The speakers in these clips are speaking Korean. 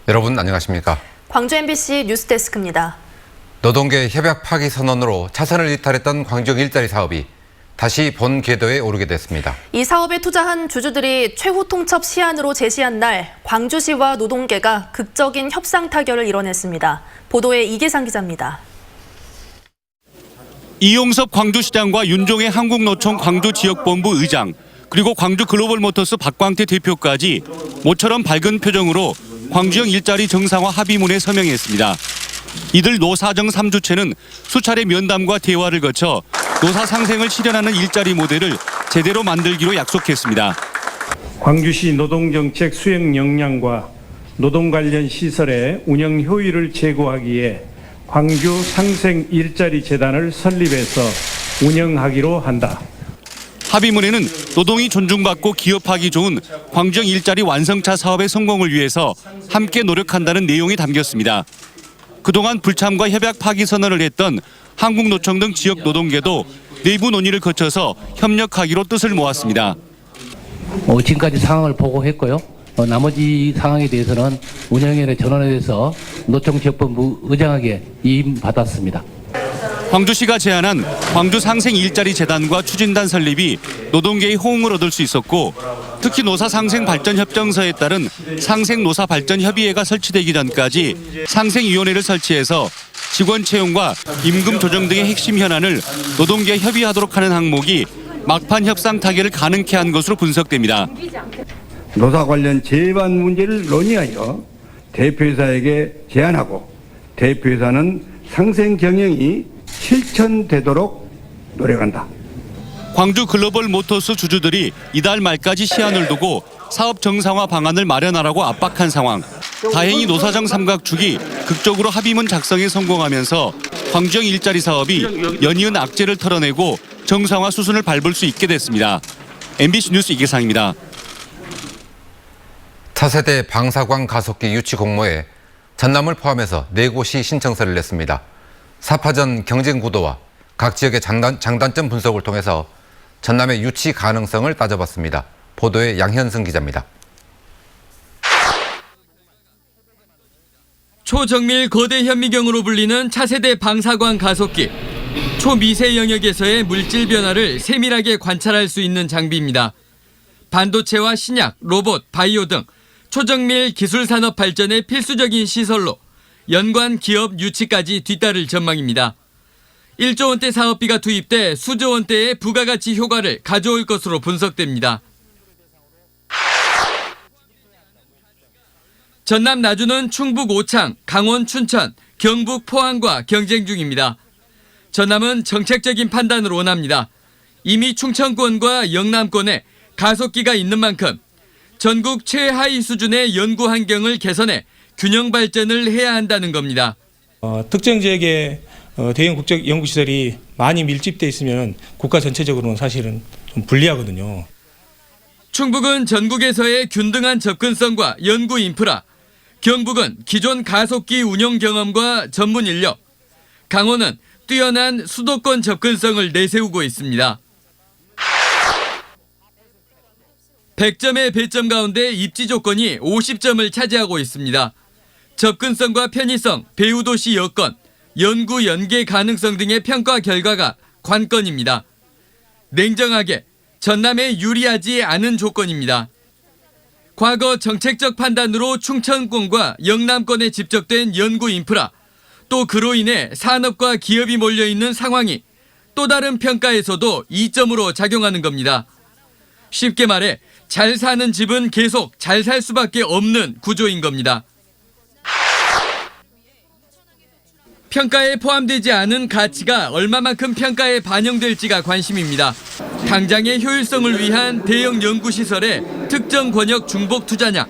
여러분 안녕하십니까? 광주 MBC 뉴스데스크입니다. 노동계 협약 파기 선언으로 차선을 이탈했던 광주 일자리 사업이 다시 본 궤도에 오르게 됐습니다. 이 사업에 투자한 주주들이 최후 통첩 시한으로 제시한 날 광주시와 노동계가 극적인 협상 타결을 이뤄냈습니다. 보도에 이계상 기자입니다. 이용섭 광주시장과 윤종혜 한국노총 광주지역본부 의장 그리고 광주글로벌모터스 박광태 대표까지 모처럼 밝은 표정으로 광주형 일자리 정상화 합의문에 서명했습니다. 이들 노사정 3주체는 수차례 면담과 대화를 거쳐 노사 상생을 실현하는 일자리 모델을 제대로 만들기로 약속했습니다. 광주시 노동정책 수행 역량과 노동 관련 시설의 운영 효율을 제고하기에 광주 상생 일자리 재단을 설립해서 운영하기로 한다. 합의문에는 노동이 존중받고 기업하기 좋은 광주형 일자리 완성차 사업의 성공을 위해서 함께 노력한다는 내용이 담겼습니다. 그동안 불참과 협약 파기 선언을 했던 한국노총 등 지역 노동계도 내부 논의를 거쳐서 협력하기로 뜻을 모았습니다. 지금까지 상황을 보고했고요. 나머지 상황에 대해서는 운영위원회 전원에 대해서 노총 지역본부 의장에게 이임받았습니다. 광주시가 제안한 광주 상생 일자리 재단과 추진단 설립이 노동계의 호응을 얻을 수 있었고 특히 노사 상생 발전 협정서에 따른 상생 노사 발전 협의회가 설치되기 전까지 상생위원회를 설치해서 직원 채용과 임금 조정 등의 핵심 현안을 노동계와 협의하도록 하는 항목이 막판 협상 타결을 가능케 한 것으로 분석됩니다. 노사 관련 제반 문제를 논의하여 대표이사에게 제안하고 대표이사는 상생 경영이 실천되도록 노력한다. 광주 글로벌 모터스 주주들이 이달 말까지 시한을 두고 사업 정상화 방안을 마련하라고 압박한 상황. 다행히 노사정 삼각축이 극적으로 합의문 작성에 성공하면서 광주형 일자리 사업이 연이은 악재를 털어내고 정상화 수순을 밟을 수 있게 됐습니다. MBC 뉴스 이계상입니다. 차세대 방사광 가속기 유치 공모에 전남을 포함해서 4곳이 신청서를 냈습니다. 사파전 경쟁 구도와 각 지역의 장단점 분석을 통해서 전남의 유치 가능성을 따져봤습니다. 보도에 양현승 기자입니다. 초정밀 거대 현미경으로 불리는 차세대 방사광 가속기. 초미세 영역에서의 물질 변화를 세밀하게 관찰할 수 있는 장비입니다. 반도체와 신약, 로봇, 바이오 등 초정밀 기술 산업 발전의 필수적인 시설로 연관 기업 유치까지 뒤따를 전망입니다. 1조 원대 사업비가 투입돼 수조 원대의 부가가치 효과를 가져올 것으로 분석됩니다. 전남 나주는 충북 오창, 강원 춘천, 경북 포항과 경쟁 중입니다. 전남은 정책적인 판단을 원합니다. 이미 충청권과 영남권에 가속기가 있는 만큼 전국 최하위 수준의 연구 환경을 개선해 균형 발전을 해야 한다는 겁니다. 특정 지역에 대형 국적 연구시설이 많이 밀집돼 있으면 국가 전체적으로는 사실은 좀 불리하거든요. 충북은 전국에서의 균등한 접근성과 연구 인프라, 경북은 기존 가속기 운용 경험과 전문 인력, 강원은 뛰어난 수도권 접근성을 내세우고 있습니다. 100점의 배점 가운데 입지 조건이 50점을 차지하고 있습니다. 접근성과 편의성, 배후도시 여건, 연구 연계 가능성 등의 평가 결과가 관건입니다. 냉정하게 전남에 유리하지 않은 조건입니다. 과거 정책적 판단으로 충청권과 영남권에 집적된 연구 인프라, 또 그로 인해 산업과 기업이 몰려있는 상황이 또 다른 평가에서도 이점으로 작용하는 겁니다. 쉽게 말해 잘 사는 집은 계속 잘 살 수밖에 없는 구조인 겁니다. 평가에 포함되지 않은 가치가 얼마만큼 평가에 반영될지가 관심입니다. 당장의 효율성을 위한 대형 연구시설의 특정 권역 중복 투자냐,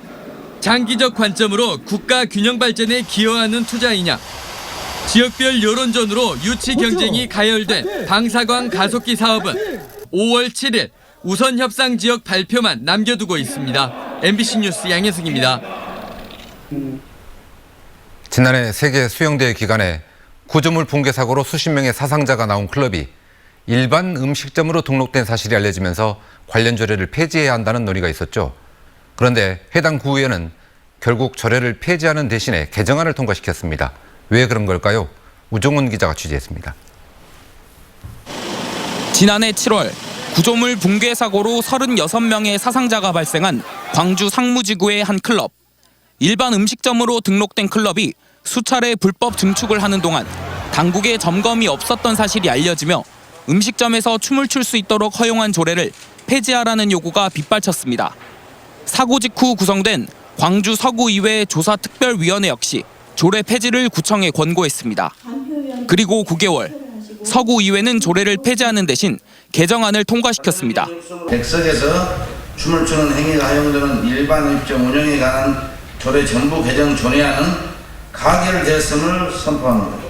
장기적 관점으로 국가 균형 발전에 기여하는 투자이냐, 지역별 여론전으로 유치 경쟁이 가열된 방사광 가속기 사업은 5월 7일 우선 협상 지역 발표만 남겨두고 있습니다. MBC 뉴스 양혜승입니다. 지난해 세계 수영대회 기간에 구조물 붕괴 사고로 수십 명의 사상자가 나온 클럽이 일반 음식점으로 등록된 사실이 알려지면서 관련 조례를 폐지해야 한다는 논의가 있었죠. 그런데 해당 구의회는 결국 조례를 폐지하는 대신에 개정안을 통과시켰습니다. 왜 그런 걸까요? 우종훈 기자가 취재했습니다. 지난해 7월 구조물 붕괴 사고로 36명의 사상자가 발생한 광주 상무지구의 한 클럽. 일반 음식점으로 등록된 클럽이 수차례 불법 증축을 하는 동안 당국의 점검이 없었던 사실이 알려지며 음식점에서 춤을 출 수 있도록 허용한 조례를 폐지하라는 요구가 빗발쳤습니다. 사고 직후 구성된 광주 서구의회 조사특별위원회 역시 조례 폐지를 구청에 권고했습니다. 그리고 9개월, 서구의회는 조례를 폐지하는 대신 개정안을 통과시켰습니다. 객석에서 춤을 추는 행위가 허용되는 일반 음식점 운영에 관한 조례 전부 개정 존의안은 가결됐음을 선포합니다.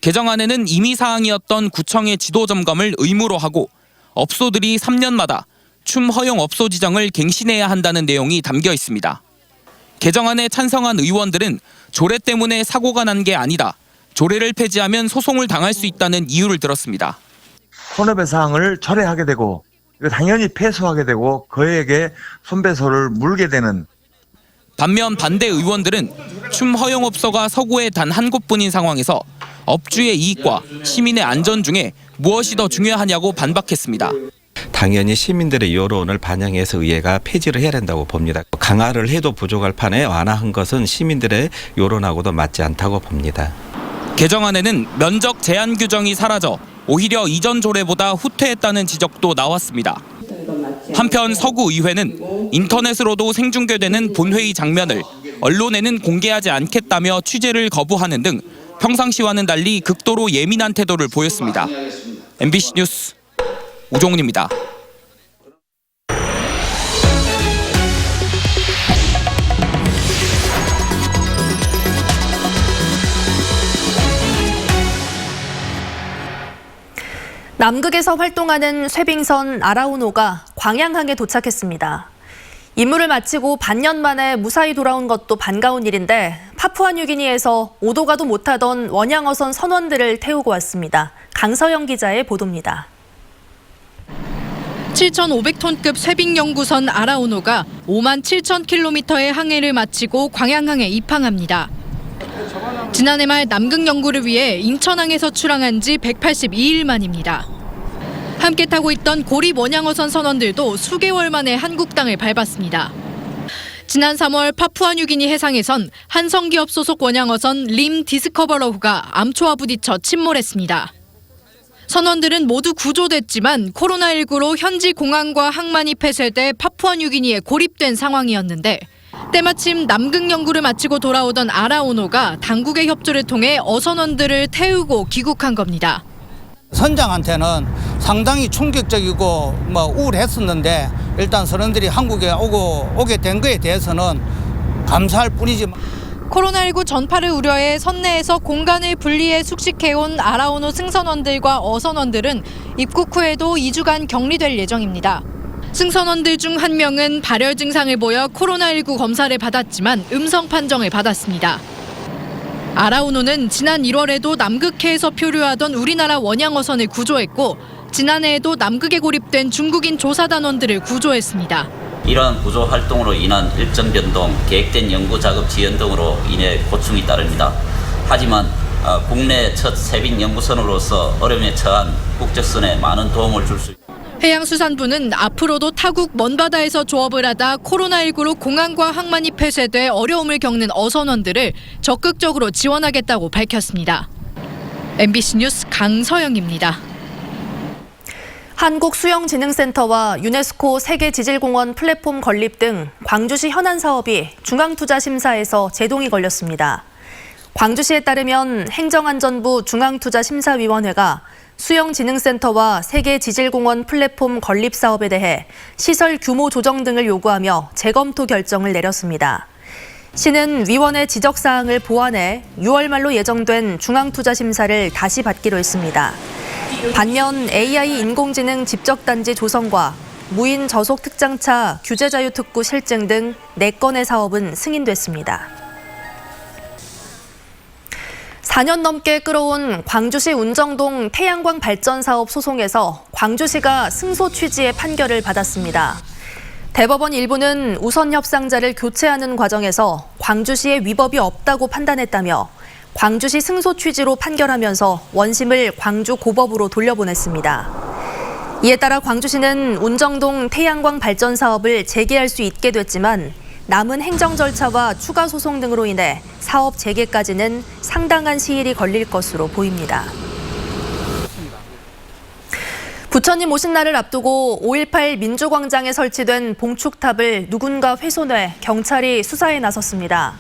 개정안에는 임의 사항이었던 구청의 지도 점검을 의무로 하고 업소들이 3년마다 춤 허용 업소 지정을 갱신해야 한다는 내용이 담겨 있습니다. 개정안에 찬성한 의원들은 조례 때문에 사고가 난 게 아니다. 조례를 폐지하면 소송을 당할 수 있다는 이유를 들었습니다. 손해배상을 철회하게 되고 당연히 패소하게 되고 그에게 손배소를 물게 되는. 반면 반대 의원들은 춤 허용업소가 서구에 단 한 곳뿐인 상황에서 업주의 이익과 시민의 안전 중에 무엇이 더 중요하냐고 반박했습니다. 당연히 시민들의 여론을 반영해서 의회가 폐지를 해야 된다고 봅니다. 강화를 해도 부족할 판에 완화한 것은 시민들의 여론하고도 맞지 않다고 봅니다. 개정안에는 면적 제한 규정이 사라져 오히려 이전 조례보다 후퇴했다는 지적도 나왔습니다. 한편 서구의회는 인터넷으로도 생중계되는 본회의 장면을 언론에는 공개하지 않겠다며 취재를 거부하는 등 평상시와는 달리 극도로 예민한 태도를 보였습니다. MBC 뉴스 우종훈입니다. 남극에서 활동하는 쇠빙선 아라우노가 광양항에 도착했습니다. 임무를 마치고 반년 만에 무사히 돌아온 것도 반가운 일인데 파푸아뉴기니에서 오도 가도 못하던 원양어선 선원들을 태우고 왔습니다. 강서영 기자의 보도입니다. 7,500톤급 쇠빙 연구선 아라우노가 57,000km의 항해를 마치고 광양항에 입항합니다. 지난해 말 남극 연구를 위해 인천항에서 출항한 지 182일 만입니다. 함께 타고 있던 고립 원양어선 선원들도 수개월 만에 한국 땅을 밟았습니다. 지난 3월 파푸아뉴기니 해상에선 한성기업 소속 원양어선 림 디스커버러호가 암초와 부딪혀 침몰했습니다. 선원들은 모두 구조됐지만 코로나19로 현지 공항과 항만이 폐쇄돼 파푸아뉴기니에 고립된 상황이었는데 때마침 남극 연구를 마치고 돌아오던 아라우노가 당국의 협조를 통해 어선원들을 태우고 귀국한 겁니다. 선장한테는 상당히 충격적이고 우울했었는데 일단 선원들이 한국에 오게 된 거에 대해서는 감사할 뿐이지만 코로나19 전파를 우려해 선내에서 공간을 분리해 숙식해온 아라우노 승선원들과 어선원들은 입국 후에도 2주간 격리될 예정입니다. 승선원들 중 한 명은 발열 증상을 보여 코로나19 검사를 받았지만 음성 판정을 받았습니다. 아라우노는 지난 1월에도 남극해에서 표류하던 우리나라 원양어선을 구조했고 지난해에도 남극에 고립된 중국인 조사단원들을 구조했습니다. 이러한 구조 활동으로 인한 일정 변동, 계획된 연구 작업 지연 등으로 인해 고충이 따릅니다. 하지만 국내 첫 쇠빙 연구선으로서 어려움에 처한 국적선에 많은 도움을 줄 수 있습니다. 해양수산부는 앞으로도 타국 먼바다에서 조업을 하다 코로나19로 공항과 항만이 폐쇄돼 어려움을 겪는 어선원들을 적극적으로 지원하겠다고 밝혔습니다. MBC 뉴스 강서영입니다. 한국수영진흥센터와 유네스코 세계지질공원 플랫폼 건립 등 광주시 현안 사업이 중앙투자심사에서 제동이 걸렸습니다. 광주시에 따르면 행정안전부 중앙투자심사위원회가 수영진흥센터와 세계지질공원 플랫폼 건립 사업에 대해 시설 규모 조정 등을 요구하며 재검토 결정을 내렸습니다. 시는 위원회 지적사항을 보완해 6월 말로 예정된 중앙투자심사를 다시 받기로 했습니다. 반면 AI 인공지능 집적단지 조성과 무인 저속 특장차 규제자유특구 실증 등 4건의 사업은 승인됐습니다. 4년 넘게 끌어온 광주시 운정동 태양광 발전 사업 소송에서 광주시가 승소 취지의 판결을 받았습니다. 대법원 일부는 우선 협상자를 교체하는 과정에서 광주시의 위법이 없다고 판단했다며 광주시 승소 취지로 판결하면서 원심을 광주 고법으로 돌려보냈습니다. 이에 따라 광주시는 운정동 태양광 발전 사업을 재개할 수 있게 됐지만 남은 행정 절차와 추가 소송 등으로 인해 사업 재개까지는 상당한 시일이 걸릴 것으로 보입니다. 부처님 오신 날을 앞두고 5.18 민주광장에 설치된 봉축탑을 누군가 훼손해 경찰이 수사에 나섰습니다.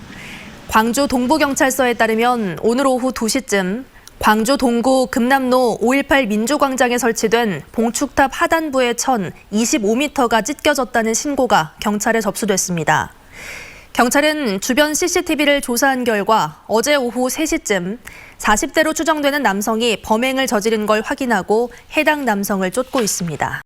광주 동부경찰서에 따르면 오늘 오후 2시쯤 광주 동구 금남로 5.18 민주광장에 설치된 봉축탑 하단부의 천 25m가 찢겨졌다는 신고가 경찰에 접수됐습니다. 경찰은 주변 CCTV를 조사한 결과 어제 오후 3시쯤 40대로 추정되는 남성이 범행을 저지른 걸 확인하고 해당 남성을 쫓고 있습니다.